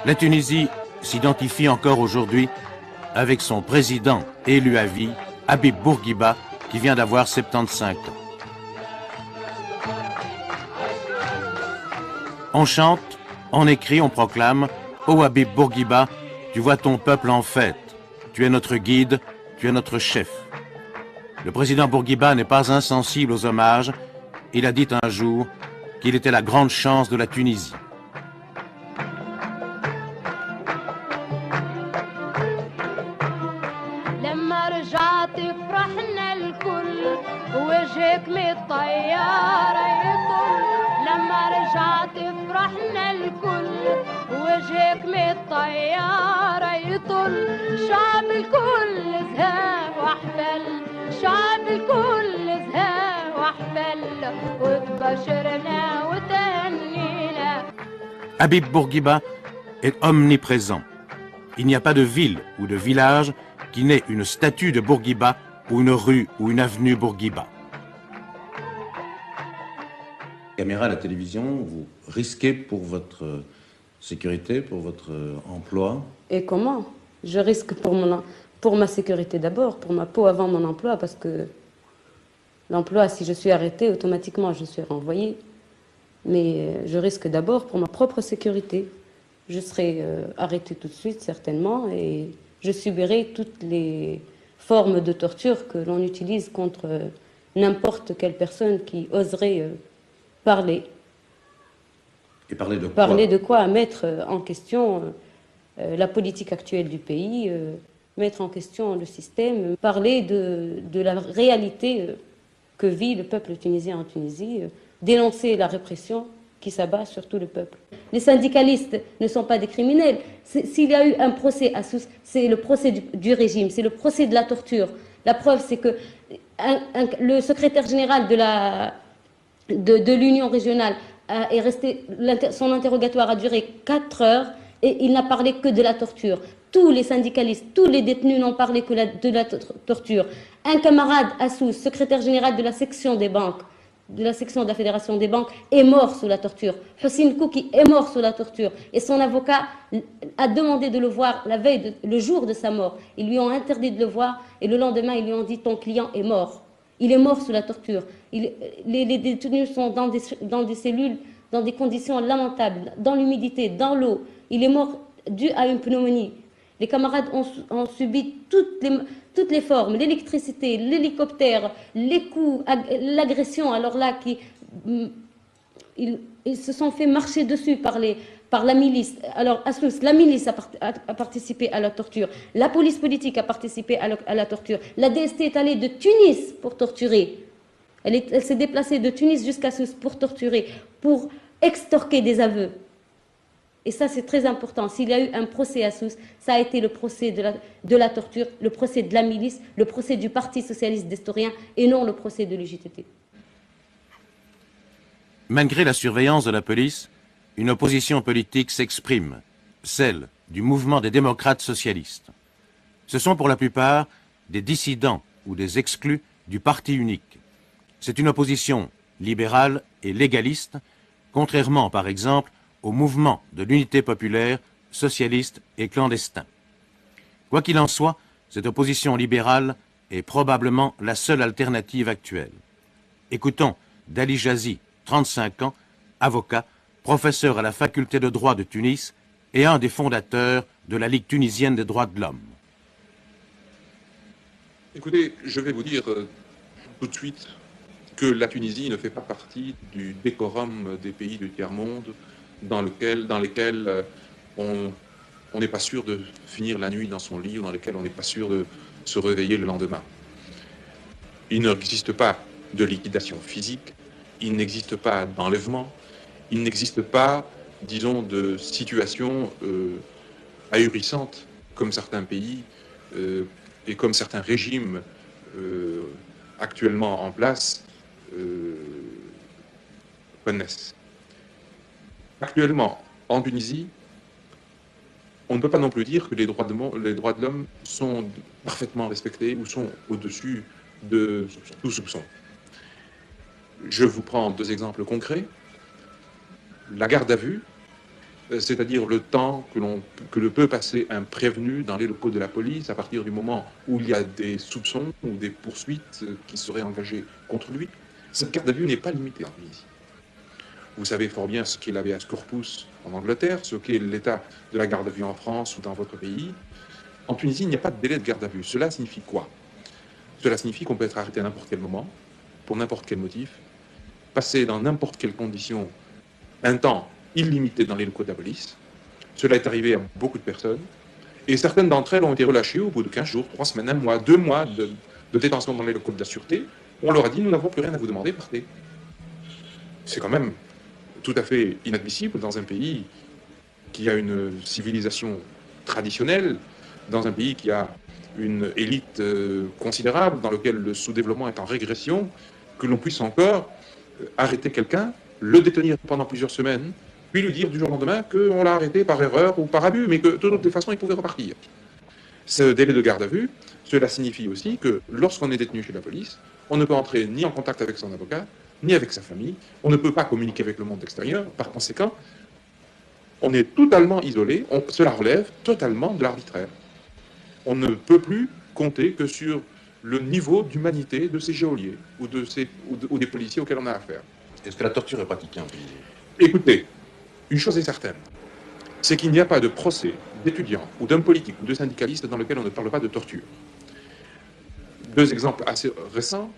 La Tunisie s'identifie encore aujourd'hui avec son président élu à vie, Habib Bourguiba, qui vient d'avoir 75 ans. On chante, on écrit, on proclame « Ô Habib Bourguiba, tu vois ton peuple en fête, tu es notre guide, tu es notre chef ». Le président Bourguiba n'est pas insensible aux hommages. Il a dit un jour qu'il était la grande chance de la Tunisie. Habib Bourguiba est omniprésent. Il n'y a pas de ville ou de village qui n'ait une statue de Bourguiba ou une rue ou une avenue Bourguiba. Caméra à la télévision, vous risquez pour votre sécurité, pour votre emploi? Et comment? Je risque pour ma sécurité d'abord, pour ma peau avant mon emploi, parce que l'emploi, si je suis arrêtée, automatiquement je suis renvoyée. Mais je risque d'abord pour ma propre sécurité. Je serai arrêtée tout de suite, certainement, et je subirai toutes les formes de torture que l'on utilise contre n'importe quelle personne qui oserait parler. Et parler de quoi? Parler de quoi? Mettre en question la politique actuelle du pays, mettre en question le système, parler de la réalité que vit le peuple tunisien en Tunisie, dénoncer la répression qui s'abat sur tout le peuple. Les syndicalistes ne sont pas des criminels. S'il y a eu un procès à Sousse, c'est le procès du régime, c'est le procès de la torture. La preuve, c'est que le secrétaire général de l'Union régionale est resté, son interrogatoire a duré 4 heures et il n'a parlé que de la torture. Tous les syndicalistes, tous les détenus n'ont parlé que de la torture. Un camarade à Sousse, secrétaire général de la section des banques, de la section de la Fédération des banques, est mort sous la torture. Hossein Kouki est mort sous la torture. Et son avocat a demandé de le voir la veille, le jour de sa mort. Ils lui ont interdit de le voir et le lendemain, ils lui ont dit « ton client est mort ». Il est mort sous la torture. Les détenus sont dans des cellules, dans des conditions lamentables, dans l'humidité, dans l'eau. Il est mort dû à une pneumonie. Les camarades ont subi toutes les formes, l'électricité, l'hélicoptère, les coups, l'agression. Alors là, ils se sont fait marcher dessus par la milice. Alors, à Sousse, la milice a participé à la torture. La police politique a participé à la torture. La DST est allée de Tunis pour torturer. Elle s'est déplacée de Tunis jusqu'à Sousse pour torturer, pour extorquer des aveux. Et ça, c'est très important. S'il y a eu un procès à Sousse, ça a été le procès de la torture, le procès de la milice, le procès du Parti socialiste d'Estorien et non le procès de l'UJTT. Malgré la surveillance de la police, une opposition politique s'exprime, celle du mouvement des démocrates socialistes. Ce sont pour la plupart des dissidents ou des exclus du parti unique. C'est une opposition libérale et légaliste, contrairement par exemple au mouvement de l'unité populaire, socialiste et clandestin. Quoi qu'il en soit, cette opposition libérale est probablement la seule alternative actuelle. Écoutons Dali Jazi, 35 ans, avocat, professeur à la faculté de droit de Tunis et un des fondateurs de la Ligue tunisienne des droits de l'homme. Écoutez, je vais vous dire tout de suite que la Tunisie ne fait pas partie du décorum des pays du tiers-monde dans lesquels on n'est pas sûr de finir la nuit dans son lit ou dans lesquels on n'est pas sûr de se réveiller le lendemain. Il n'existe pas de liquidation physique, il n'existe pas d'enlèvement, il n'existe pas, disons, de situation ahurissante comme certains pays et comme certains régimes actuellement en place connaissent. Actuellement, en Tunisie, on ne peut pas non plus dire que les droits de l'homme sont parfaitement respectés ou sont au-dessus de tout soupçon. Je vous prends 2 exemples concrets. la garde à vue, c'est-à-dire le temps que le peut passer un prévenu dans les locaux de la police à partir du moment où il y a des soupçons ou des poursuites qui seraient engagées contre lui. Cette garde à vue n'est pas limitée en Tunisie. Vous savez fort bien ce qu'est l'habeas corpus en Angleterre, ce qu'est l'état de la garde à vue en France ou dans votre pays. En Tunisie, il n'y a pas de délai de garde à vue. Cela signifie quoi? Cela signifie qu'on peut être arrêté à n'importe quel moment, pour n'importe quel motif, passer dans n'importe quelle condition un temps illimité dans les locaux de la police. Cela est arrivé à beaucoup de personnes. Et certaines d'entre elles ont été relâchées au bout de 15 jours, 3 semaines, 1 mois, 2 mois de détention dans les locaux de la sûreté. On leur a dit, nous n'avons plus rien à vous demander, partez. C'est quand même tout à fait inadmissible dans un pays qui a une civilisation traditionnelle, dans un pays qui a une élite considérable, dans lequel le sous-développement est en régression, que l'on puisse encore arrêter quelqu'un, le détenir pendant plusieurs semaines, puis lui dire du jour au lendemain qu'on l'a arrêté par erreur ou par abus, mais que de toutes les façons, il pouvait repartir. Ce délai de garde à vue, cela signifie aussi que lorsqu'on est détenu chez la police, on ne peut entrer ni en contact avec son avocat, ni avec sa famille, on ne peut pas communiquer avec le monde extérieur, par conséquent, on est totalement isolé, cela relève totalement de l'arbitraire. On ne peut plus compter que sur le niveau d'humanité de ces geôliers ou des policiers auxquels on a affaire. Est-ce que la torture est pratiquée en Tunisie? Écoutez, une chose est certaine, c'est qu'il n'y a pas de procès d'étudiants ou d'hommes politiques ou de syndicalistes dans lequel on ne parle pas de torture. 2 exemples assez récents.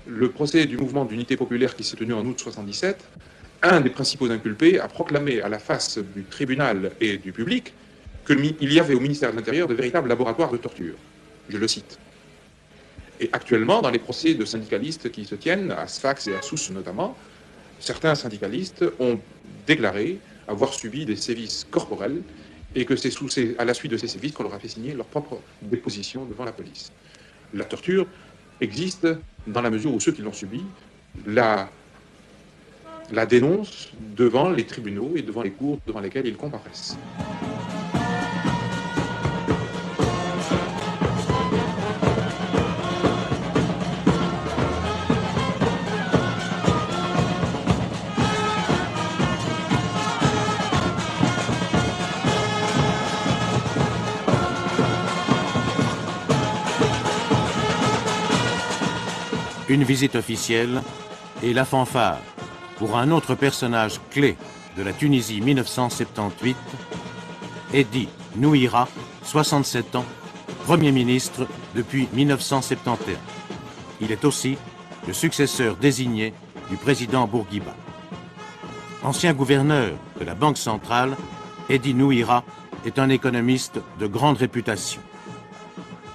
Le procès du mouvement d'unité populaire qui s'est tenu en août 1977, un des principaux inculpés a proclamé à la face du tribunal et du public qu'il y avait au ministère de l'Intérieur de véritables laboratoires de torture. Je le cite. Et actuellement, dans les procès de syndicalistes qui se tiennent, à Sfax et à Sousse notamment, certains syndicalistes ont déclaré avoir subi des sévices corporels et que c'est à la suite de ces sévices qu'on leur a fait signer leur propre déposition devant la police. La torture existe dans la mesure où ceux qui l'ont subi la dénoncent devant les tribunaux et devant les cours devant lesquels ils comparaissent. Une visite officielle et la fanfare pour un autre personnage clé de la Tunisie 1978, Hedi Nouira, 67 ans, Premier ministre depuis 1971. Il est aussi le successeur désigné du président Bourguiba. Ancien gouverneur de la Banque centrale, Hedi Nouira est un économiste de grande réputation.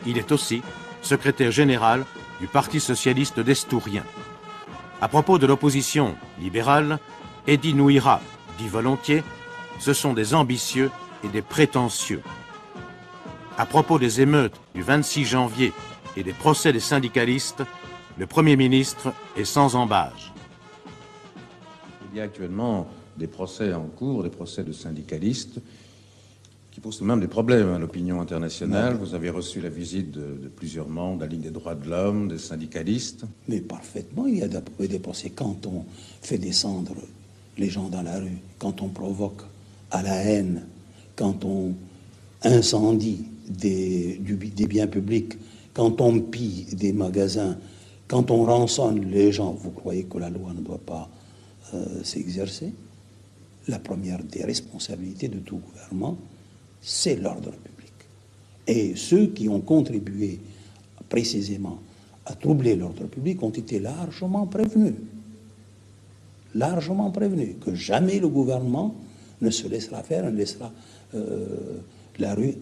Il est aussi secrétaire général du Parti socialiste destourien. À propos de l'opposition libérale, Hedi Nouira dit volontiers, ce sont des ambitieux et des prétentieux. À propos des émeutes du 26 janvier et des procès des syndicalistes, le Premier ministre est sans embâge. Il y a actuellement des procès en cours, des procès de syndicalistes, qui posent tout de même des problèmes à l'opinion internationale. Vous avez reçu la visite de plusieurs membres de la Ligue des droits de l'homme, des syndicalistes. Mais parfaitement, il y a des procès. Quand on fait descendre les gens dans la rue, quand on provoque à la haine, quand on incendie des biens publics, quand on pille des magasins, quand on rançonne les gens, vous croyez que la loi ne doit pas s'exercer? La première des responsabilités de tout gouvernement, c'est l'ordre public. Et ceux qui ont contribué précisément à troubler l'ordre public ont été largement prévenus. Largement prévenus que jamais le gouvernement ne se laissera faire, ne laissera la rue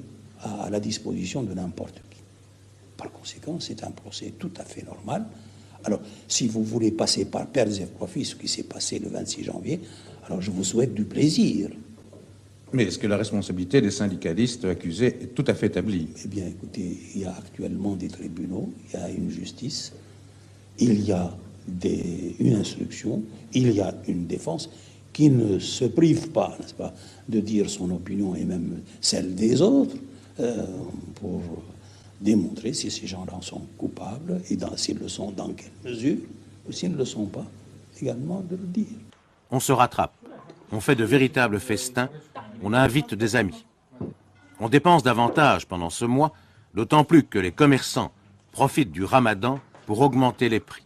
à la disposition de n'importe qui. Par conséquent, c'est un procès tout à fait normal. Alors, si vous voulez passer par pères et profits ce qui s'est passé le 26 janvier, alors je vous souhaite du plaisir. Mais est-ce que la responsabilité des syndicalistes accusés est tout à fait établie? Eh bien, écoutez, il y a actuellement des tribunaux, il y a une justice, il y a une instruction, il y a une défense qui ne se prive pas, n'est-ce pas, de dire son opinion et même celle des autres pour démontrer si ces gens-là sont coupables et s'ils le sont, dans quelle mesure, ou s'ils ne le sont pas, également de le dire. On se rattrape. on fait de véritables festins, on invite des amis. On dépense davantage pendant ce mois, d'autant plus que les commerçants profitent du ramadan pour augmenter les prix.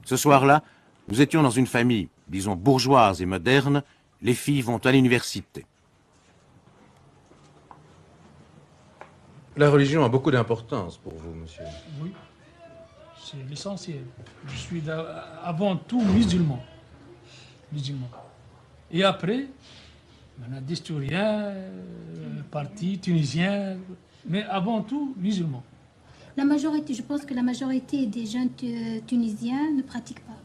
Ce soir-là, nous étions dans une famille, disons bourgeoise et moderne, les filles vont à l'université. La religion a beaucoup d'importance pour vous, monsieur. Oui, c'est l'essentiel. Je suis avant tout musulman. Et après, on a des historiens, partis tunisiens, mais avant tout musulmans. La majorité, je pense que la majorité des jeunes tunisiens ne pratiquent pas.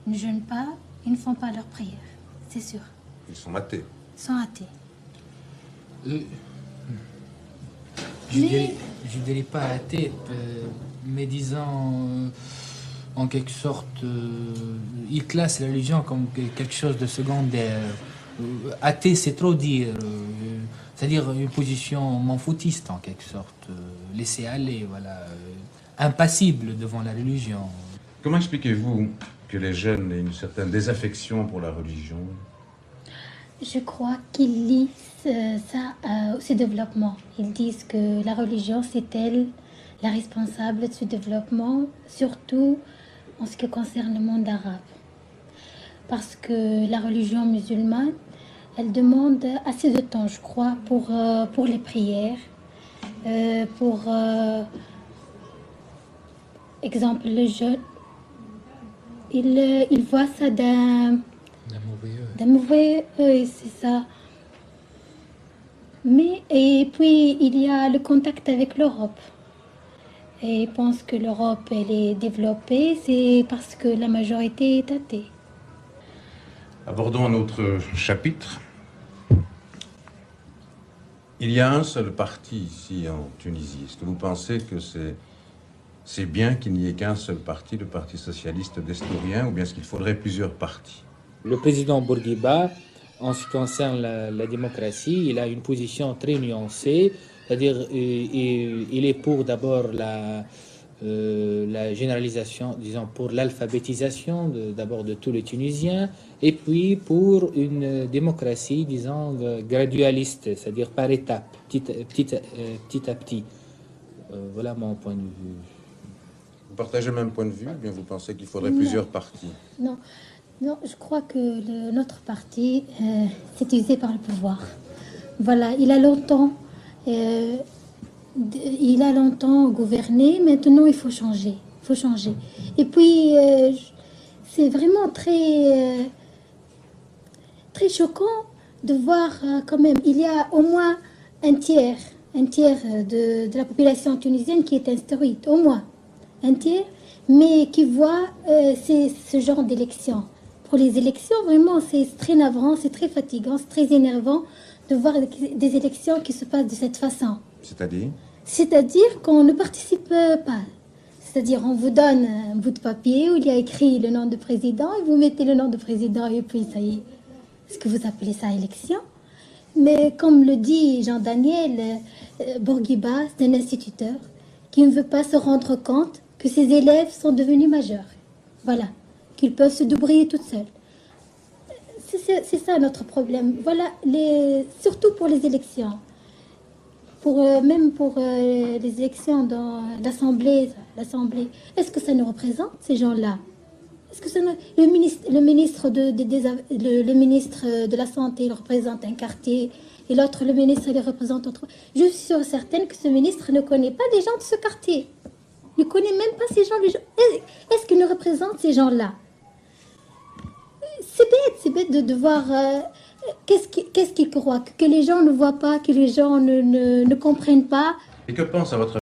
Ils ne jeûnent pas, ils ne font pas leurs prières, c'est sûr. Ils sont athées. Ils sont athées. Je dirais pas athée, mais disons, en quelque sorte, ils classent la religion comme quelque chose de secondaire. Athée, c'est trop dire. C'est-à-dire une position m'en-foutiste, en quelque sorte. Laisser aller, voilà. Impassible devant la religion. Comment expliquez-vous que les jeunes aient une certaine désaffection pour la religion? Je crois qu'ils lisent ça au ce développement. Ils disent que la religion, c'est elle la responsable de ce développement, surtout en ce qui concerne le monde arabe. Parce que la religion musulmane, elle demande assez de temps, je crois, pour les prières, exemple, le jeûne. Il voit ça d'un mauvais œil, c'est ça. Et puis, il y a le contact avec l'Europe. Et ils pensent que l'Europe, elle est développée, c'est parce que la majorité est athée. Abordons un autre chapitre. Il y a un seul parti ici en Tunisie. Est-ce que vous pensez que c'est bien qu'il n'y ait qu'un seul parti, le Parti socialiste destourien, ou bien est-ce qu'il faudrait plusieurs partis? Le président Bourguiba, en ce qui concerne la démocratie, il a une position très nuancée, c'est-à-dire il est pour d'abord la généralisation, disons pour l'alphabétisation d'abord de tous les Tunisiens, et puis pour une démocratie, disons, gradualiste, c'est-à-dire par étapes, petit à petit. Voilà mon point de vue. Vous partagez le même point de vue, ou bien vous pensez qu'il faudrait plusieurs partis? Non, je crois que notre parti s'est utilisé par le pouvoir. Voilà, il a longtemps gouverné, maintenant il faut changer. Et puis, c'est vraiment très choquant de voir quand même, il y a au moins un tiers de la population tunisienne qui est instruite, au moins un tiers, mais qui voit ce genre d'élections. Pour les élections, vraiment, c'est très navrant, c'est très fatigant, c'est très énervant de voir des élections qui se passent de cette façon. C'est-à-dire? C'est-à-dire qu'on ne participe pas. C'est-à-dire on vous donne un bout de papier où il y a écrit le nom du président et vous mettez le nom du président et puis ça y est. Est-ce que vous appelez ça élection? Mais comme le dit Jean-Daniel, Bourguiba, c'est un instituteur qui ne veut pas se rendre compte que ses élèves sont devenus majeurs. Voilà, qu'ils peuvent se débrouiller toutes seules. C'est ça notre problème. Voilà, surtout pour les élections. Même pour les élections dans l'Assemblée. Est-ce que ça nous représente, ces gens-là? Est-ce que le ministre de la Santé, il représente un quartier, et l'autre, le ministre, il représente autre. Je suis certaine que ce ministre ne connaît pas les gens de ce quartier. Il ne connaît même pas ces gens. Est-ce qu'il nous représente ces gens-là? C'est bête de voir... Qu'est-ce qu'ils croient? Que les gens ne voient pas, que les gens ne comprennent pas. Et que pense à votre